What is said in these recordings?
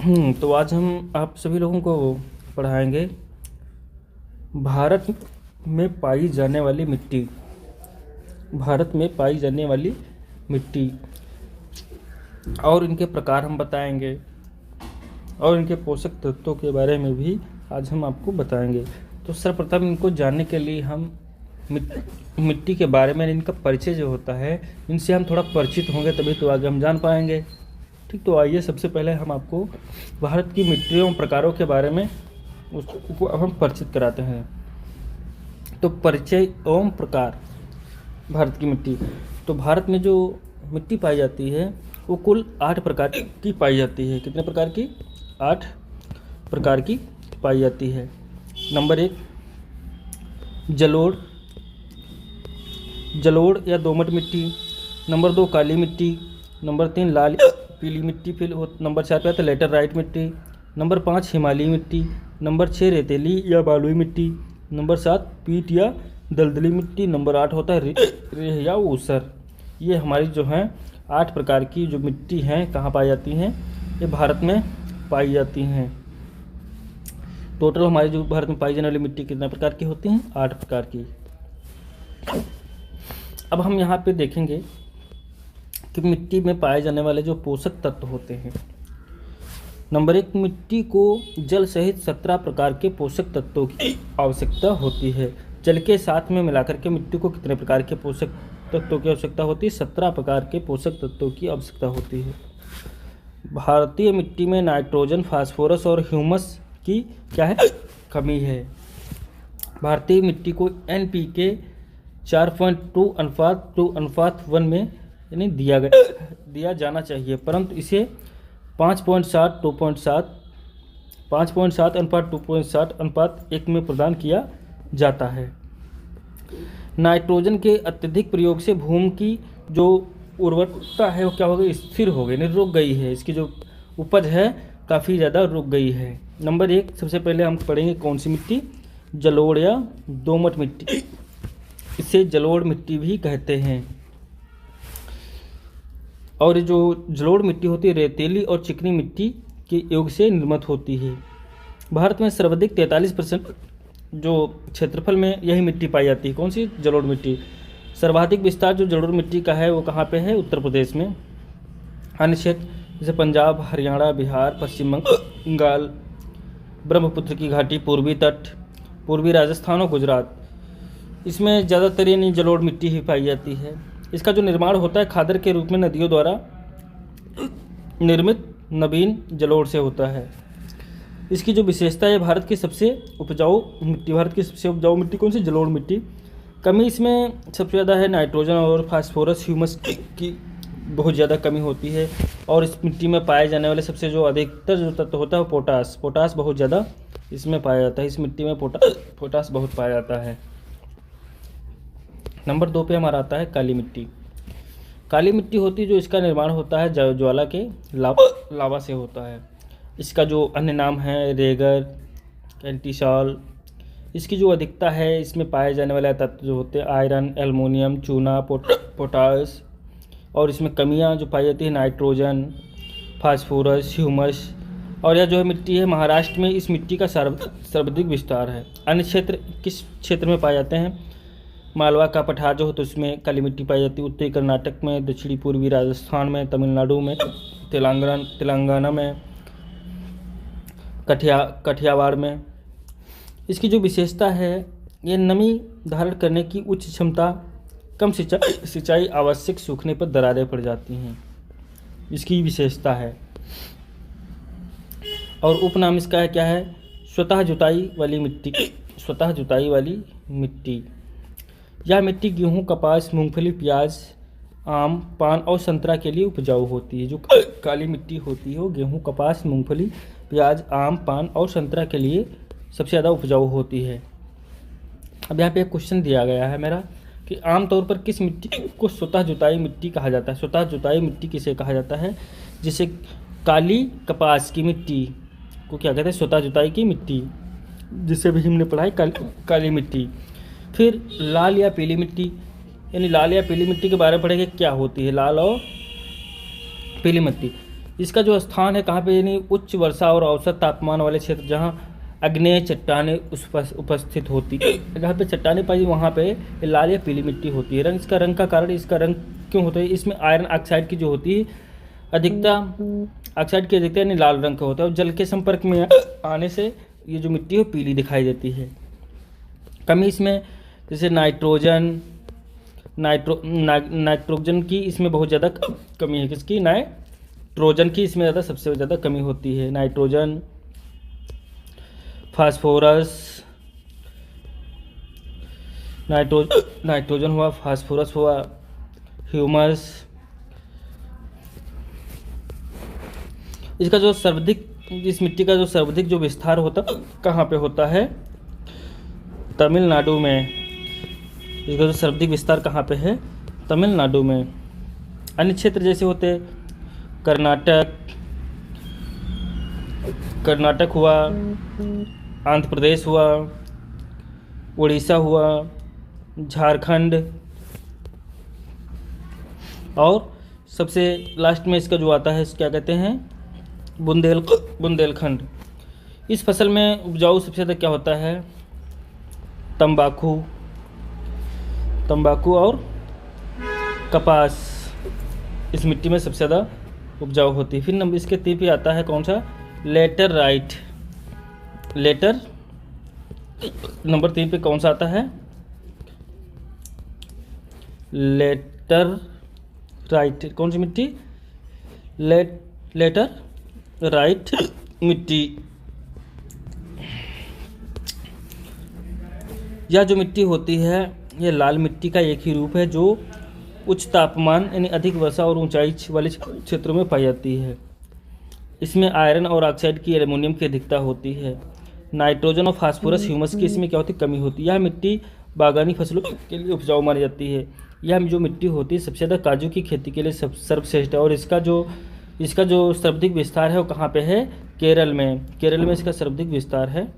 तो आज हम आप सभी लोगों को पढ़ाएंगे भारत में पाई जाने वाली मिट्टी। भारत में पाई जाने वाली मिट्टी और इनके प्रकार हम बताएंगे और इनके पोषक तत्वों के बारे में भी आज हम आपको बताएंगे। तो सर्वप्रथम इनको जानने के लिए हम मिट्टी के बारे में इनका परिचय जो होता है, इनसे हम थोड़ा परिचित होंगे तभी तो आगे हम जान पाएंगे। ठीक, तो आइए सबसे पहले हम आपको भारत की मिट्टियों प्रकारों के बारे में उसको अब हम परिचित कराते हैं। तो परिचय एवं प्रकार भारत की मिट्टी। तो भारत में जो मिट्टी पाई जाती है वो कुल 8 प्रकार की पाई जाती है। कितने प्रकार की? 8 प्रकार की पाई जाती है। नंबर 1 जलोढ़ या दोमट मिट्टी। नंबर 2 काली मिट्टी। नंबर 3 लाल पीली मिट्टी। फिर नंबर 4 पे आता है लेटराइट मिट्टी। नंबर 5 हिमालयी मिट्टी। नंबर 6 रेतीली या बालुई मिट्टी। नंबर 7 पीट या दलदली मिट्टी। नंबर 8 होता है रेह या ऊसर। ये हमारी जो हैं 8 प्रकार की जो मिट्टी हैं कहाँ पाई जाती हैं? ये भारत में पाई जाती हैं। टोटल हमारी जो भारत में पाई जाने वाली मिट्टी कितने प्रकार की होती हैं? 8 प्रकार की। अब हम यहाँ पे देखेंगे कि मिट्टी में पाए जाने वाले जो पोषक तत्व होते हैं। नंबर 1 मिट्टी को जल सहित 17 प्रकार के पोषक तत्वों की आवश्यकता होती है। जल के साथ में मिलाकर के मिट्टी को कितने प्रकार के पोषक तत्वों की आवश्यकता होती है? 17 प्रकार के पोषक तत्वों की आवश्यकता होती है। भारतीय मिट्टी में नाइट्रोजन, फास्फोरस और ह्यूमस की क्या है? कमी है। भारतीय मिट्टी को NPK 4.2:1 में यानी दिया जाना चाहिए, परंतु इसे 5.7:2.7 में प्रदान किया जाता है। नाइट्रोजन के अत्यधिक प्रयोग से भूमि की जो उर्वरता है वो क्या हो गई? स्थिर हो गई, नहीं रुक गई है। इसकी जो उपज है काफ़ी ज़्यादा रुक गई है। नंबर 1 सबसे पहले हम पढ़ेंगे कौन सी मिट्टी? जलोढ़ या दोमट मिट्टी। इसे जलोढ़ मिट्टी भी कहते हैं। और जो जलोढ़ मिट्टी होती है रेतीली और चिकनी मिट्टी के योग से निर्मित होती है। भारत में सर्वाधिक 43% जो क्षेत्रफल में यही मिट्टी पाई जाती है। कौन सी? जलोढ़ मिट्टी। सर्वाधिक विस्तार जो जलोढ़ मिट्टी का है वो कहाँ पे है? उत्तर प्रदेश में। अन्य क्षेत्र जैसे पंजाब, हरियाणा, बिहार, पश्चिम बंगाल, ब्रह्मपुत्र की घाटी, पूर्वी तट, पूर्वी राजस्थान और गुजरात, इसमें ज़्यादातर ये जलोढ़ मिट्टी ही पाई जाती है। इसका जो निर्माण होता है खादर के रूप में नदियों द्वारा निर्मित नवीन जलोढ़ से होता है। इसकी जो विशेषता है भारत की सबसे उपजाऊ मिट्टी कौन सी? जलोढ़ मिट्टी। कमी इसमें सबसे ज़्यादा है नाइट्रोजन और फास्फोरस, ह्यूमस की बहुत ज़्यादा कमी होती है। और इस मिट्टी में पाए जाने वाले सबसे जो अधिकतर जो तत्व होता है वो पोटास बहुत ज़्यादा इसमें पाया जाता है। इस मिट्टी में पोटास बहुत पाया जाता है। नंबर 2 पे हमारा आता है काली मिट्टी। काली मिट्टी होती है जो इसका निर्माण होता है ज्वाला के लावा से होता है। इसका जो अन्य नाम है रेगर, एंटीसॉल। इसकी जो अधिकता है इसमें पाए जाने वाले तत्व जो होते हैं आयरन, एल्युमिनियम, चूना, पोटास। और इसमें कमियां जो पाई जाती है नाइट्रोजन, फास्फोरस, ह्यूमस। और यह जो है मिट्टी है महाराष्ट्र में इस मिट्टी का सर्वाधिक विस्तार है। अन्य क्षेत्र किस क्षेत्र में पाए जाते हैं? मालवा का पठार जो होता है उसमें काली मिट्टी पाई जाती है। उत्तरी कर्नाटक में, दक्षिणी पूर्वी राजस्थान में, तमिलनाडु में, तेलंगाना में, कठियावाड़ में। इसकी जो विशेषता है ये नमी धारण करने की उच्च क्षमता, कम सिंचाई आवश्यक, सूखने पर दरारें पड़ जाती हैं, इसकी विशेषता है। और उपनाम इसका है क्या है? स्वतः जुताई वाली मिट्टी। यह मिट्टी गेहूं, कपास, मूंगफली, प्याज, आम, पान और संतरा के लिए उपजाऊ होती है। जो काली मिट्टी होती है वो गेहूं, कपास, मूंगफली, प्याज, आम, पान और संतरा के लिए सबसे ज़्यादा उपजाऊ होती है। अब यहाँ पे एक क्वेश्चन दिया गया है मेरा कि आमतौर पर किस मिट्टी को स्वतः जुताई मिट्टी कहा जाता है? स्वतः जुताई मिट्टी किसे कहा जाता है? जिसे काली कपास की मिट्टी को क्या कहते हैं? स्वतः जुताई की मिट्टी, जिसे भी हमने पढ़ा है काली मिट्टी। फिर लाल या पीली मिट्टी, यानी लाल या पीली मिट्टी के बारे में पढ़ेंगे क्या होती है लाल और पीली मिट्टी। इसका जो स्थान है कहाँ पे, यानी उच्च वर्षा और औसत तापमान वाले क्षेत्र जहाँ आग्नेय चट्टानें उपस्थित होती है, जहाँ पे चट्टानें पाई वहाँ पे लाल या पीली मिट्टी होती है। इसका रंग का कारण, इसका रंग क्यों होता है, इसमें आयरन ऑक्साइड की जो होती है अधिकता, ऑक्साइड की अधिकता यानी लाल रंग का होता है, और जल के संपर्क में आने से ये जो मिट्टी है पीली दिखाई देती है। कमी इसमें जैसे नाइट्रोजन की इसमें बहुत ज़्यादा कमी है। किसकी? नाइट्रोजन की इसमें ज़्यादा, सबसे ज़्यादा कमी होती है। नाइट्रोजन, फास्फोरस, नाइट्रोजन हुआ, फास्फोरस हुआ, ह्यूमस। इसका जो सर्वाधिक, इस मिट्टी का जो सर्वाधिक जो विस्तार होता कहाँ पे होता है? तमिलनाडु में। इसका जो सर्वाधिक विस्तार कहाँ पे है? तमिलनाडु में। अन्य क्षेत्र जैसे होते कर्नाटक हुआ, आंध्र प्रदेश हुआ, उड़ीसा हुआ, झारखंड, और सबसे लास्ट में इसका जो आता है क्या कहते हैं? बुंदेलखंड। इस फसल में उपजाऊ सबसे ज़्यादा क्या होता है? तंबाकू और कपास इस मिट्टी में सबसे ज़्यादा उपजाऊ होती है। फिर नंबर इसके 3 पे आता है कौन सा? लेटरराइट। नंबर 3 पे कौन सा आता है? लेटरराइट। कौन सी मिट्टी? लेटरराइट मिट्टी। यह जो मिट्टी होती है यह लाल मिट्टी का एक ही रूप है जो उच्च तापमान यानी अधिक वर्षा और ऊंचाई वाले क्षेत्रों में पाई जाती है। इसमें आयरन और ऑक्साइड की, एल्युमिनियम की अधिकता होती है। नाइट्रोजन और फास्फोरस, ह्यूमस की इसमें क्या होती है? कमी होती है। यह मिट्टी बागानी फसलों के लिए उपजाऊ मानी जाती है। यह जो मिट्टी होती है सबसे ज़्यादा काजू की खेती के लिए सर्वश्रेष्ठ है। और इसका जो सर्वाधिक विस्तार है वो कहाँ पे है? केरल में। केरल में इसका सर्वाधिक विस्तार है।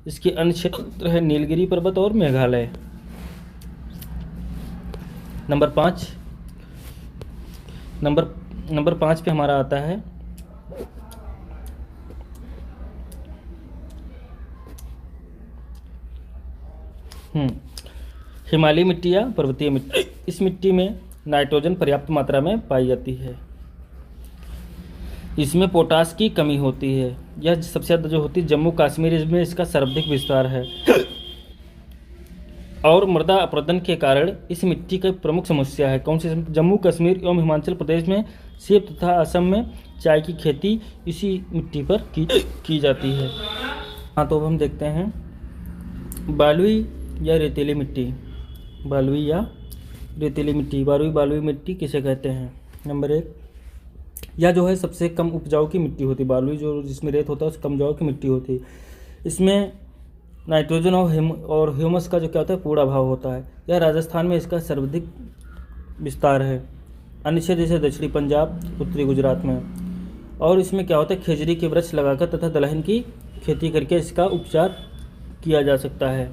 इसके अन्य क्षेत्र है नीलगिरी पर्वत और मेघालय। नंबर 5 पे हमारा आता है हिमालयी मिट्टी या पर्वतीय मिट्टी। इस मिट्टी में नाइट्रोजन पर्याप्त मात्रा में पाई जाती है। इसमें पोटास की कमी होती है। यह सबसे ज़्यादा जो होती है जम्मू कश्मीर में इसका सर्वाधिक विस्तार है। और मृदा अपरदन के कारण इस मिट्टी की प्रमुख समस्या है। कौन सी? जम्मू कश्मीर एवं हिमाचल प्रदेश में सेब तथा असम में चाय की खेती इसी मिट्टी पर की जाती है। हाँ, तो अब हम देखते हैं बालुई या रेतीली मिट्टी। बालुई मिट्टी किसे कहते हैं? नंबर 1, यह जो है सबसे कम उपजाऊ की मिट्टी होती है। बालुई जो जिसमें रेत होता है उस कम उपजाऊ की मिट्टी होती है। इसमें नाइट्रोजन और ह्यूमस का जो क्या होता है? पूरा अभाव होता है। यह राजस्थान में इसका सर्वाधिक विस्तार है। अन्य क्षेत्र जैसे दक्षिणी पंजाब, उत्तरी गुजरात में। और इसमें क्या होता है? खेजड़ी के वृक्ष लगाकर तथा दलहन की खेती करके इसका उपचार किया जा सकता है।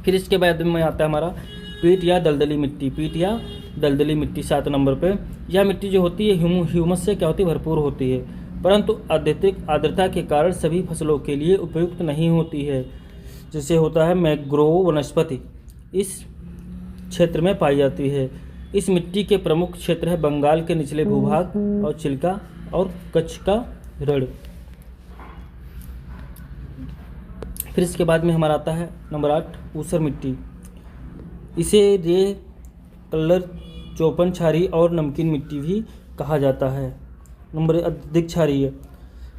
फिर इसके बाद में आता है हमारा पीट या दलदली मिट्टी 7 नंबर पे। यह मिट्टी जो होती है ह्यूमस से क्या होती है? भरपूर होती है, परंतु अत्यधिक आर्द्रता के कारण सभी फसलों के लिए उपयुक्त नहीं होती है। जैसे होता है मैंग्रोव वनस्पति इस क्षेत्र में पाई जाती है। इस मिट्टी के प्रमुख क्षेत्र है बंगाल के निचले भूभाग और चिल्का और कच्छ का रण। फिर इसके बाद में हमारा आता है नंबर 8 ऊसर मिट्टी। इसे रे कलर, चौपन छारी और नमकीन मिट्टी भी कहा जाता है। नंबर अत्यधिक क्षारीय।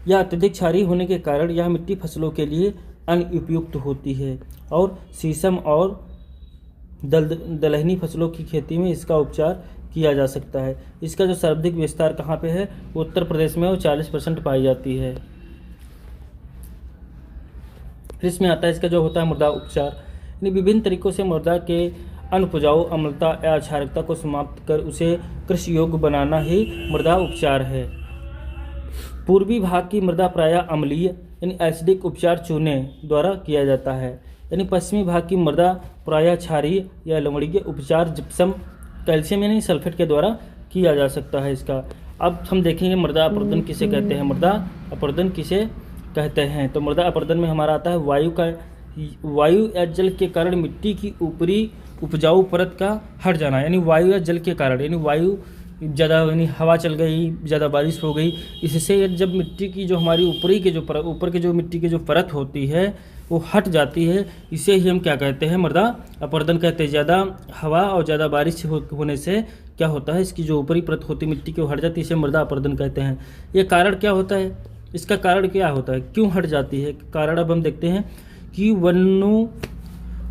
यह अत्यधिक क्षारीय होने के कारण यह मिट्टी फसलों के लिए अनुपयुक्त होती है और शीशम और दलहनी फसलों की खेती में इसका उपचार किया जा सकता है। इसका जो सर्वाधिक विस्तार कहाँ पे है? उत्तर प्रदेश में, और 40% पाई जाती है। फिर इसमें आता है इसका जो होता है मृदा उपचार, यानी विभिन्न तरीकों से मृदा के अनुपजाऊ, अम्लता या क्षारकता को समाप्त कर उसे कृषि योग्य बनाना ही मृदा उपचार है। पूर्वी भाग की मृदा प्रायः अम्लीय यानी एसिडिक उपचार चूने द्वारा किया जाता है, यानी पश्चिमी भाग की मृदा प्रायः क्षारीय या लवणीय उपचार जिप्सम, कैल्शियम यानी सल्फेट के द्वारा किया जा सकता है इसका। अब हम देखेंगे मृदा अपरदन किसे कहते हैं। मृदा अपरदन किसे कहते हैं? तो मृदा अपरदन में हमारा आता है वायु या जल के कारण मिट्टी की ऊपरी उपजाऊ परत का हट जाना, यानी वायु या जल के कारण, यानी वायु ज़्यादा, यानी हवा चल गई, ज़्यादा बारिश हो गई, इससे जब मिट्टी की जो हमारी ऊपर के जो मिट्टी की जो परत होती है वो हट जाती है, इसे ही हम क्या कहते हैं? मृदा अपरदन कहते हैं। ज़्यादा हवा और ज़्यादा बारिश होने से क्या होता है, इसकी जो ऊपरी परत होती है मिट्टी की वो हट जाती है, इसे मृदा अपरदन कहते हैं। ये कारण क्या होता है? इसका कारण क्या होता है, क्यों हट जाती है? कारण अब हम देखते हैं कि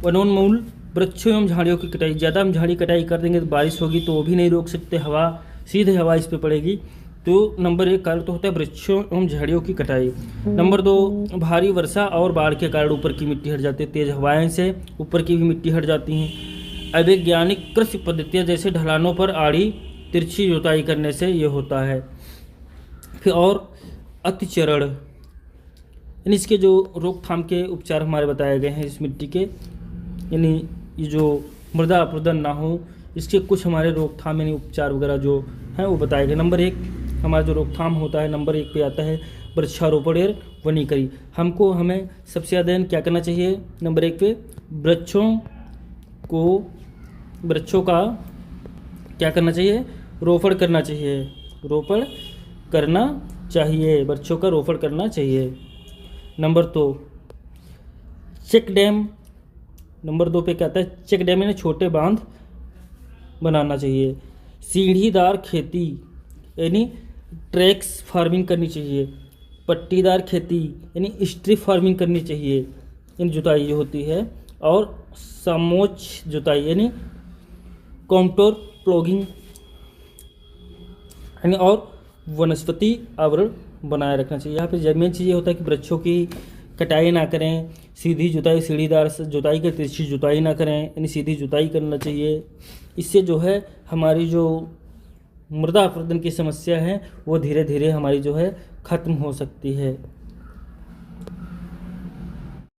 वनोन्मूलन, वृक्षों एवं झाड़ियों की कटाई। ज़्यादा हम झाड़ी कटाई कर देंगे तो बारिश होगी तो वो भी नहीं रोक सकते, सीधे हवा इस पर पड़ेगी। तो नंबर 1 कारण तो होता है वृक्षों एवं झाड़ियों की कटाई। नंबर 2, भारी वर्षा और बाढ़ के कारण ऊपर की मिट्टी हट जाती है। तेज हवाएं से ऊपर की भी मिट्टी हट जाती हैं। अवैज्ञानिक कृषि पद्धतियाँ जैसे ढलानों पर आड़ी तिरछी जुताई करने से ये होता है। फिर और अतिचरण, यानी इसके जो रोकथाम के उपचार हमारे बताए गए हैं इस मिट्टी के, यानी ये जो मृदा अपरदन ना हो इसके कुछ हमारे रोकथाम यानी उपचार वगैरह जो हैं वो बताए गए। नंबर 1 हमारा जो रोकथाम होता है, नंबर 1 पे आता है वृक्षारोपण और वनीकरण। हमें सबसे ज़्यादा क्या करना चाहिए? नंबर 1 पे वृक्षों का क्या करना चाहिए? रोपण करना चाहिए, वृक्षों का रोपण करना चाहिए। नंबर 2 चेक डैम, नंबर 2 पे क्या आता है? चेक डैम यानी छोटे बांध बनाना चाहिए। सीढ़ीदार खेती यानी ट्रैक्स फार्मिंग करनी चाहिए। पट्टीदार खेती यानी स्ट्रिप फार्मिंग करनी चाहिए, इन जुताई जो होती है। और समोच्च जुताई यानी कॉन्टोर प्लॉगिंग, यानी और वनस्पति आवरण बनाए रखना चाहिए। यहाँ पे मेन चीज़ ये होता है कि वृक्षों की कटाई ना करें, सीधी जुताई, सीढ़ीदार जुताई के तिरछी जुताई ना करें, यानी सीधी जुताई करना चाहिए। इससे जो है हमारी जो मृदा अपरदन की समस्या है वो धीरे धीरे हमारी जो है ख़त्म हो सकती है।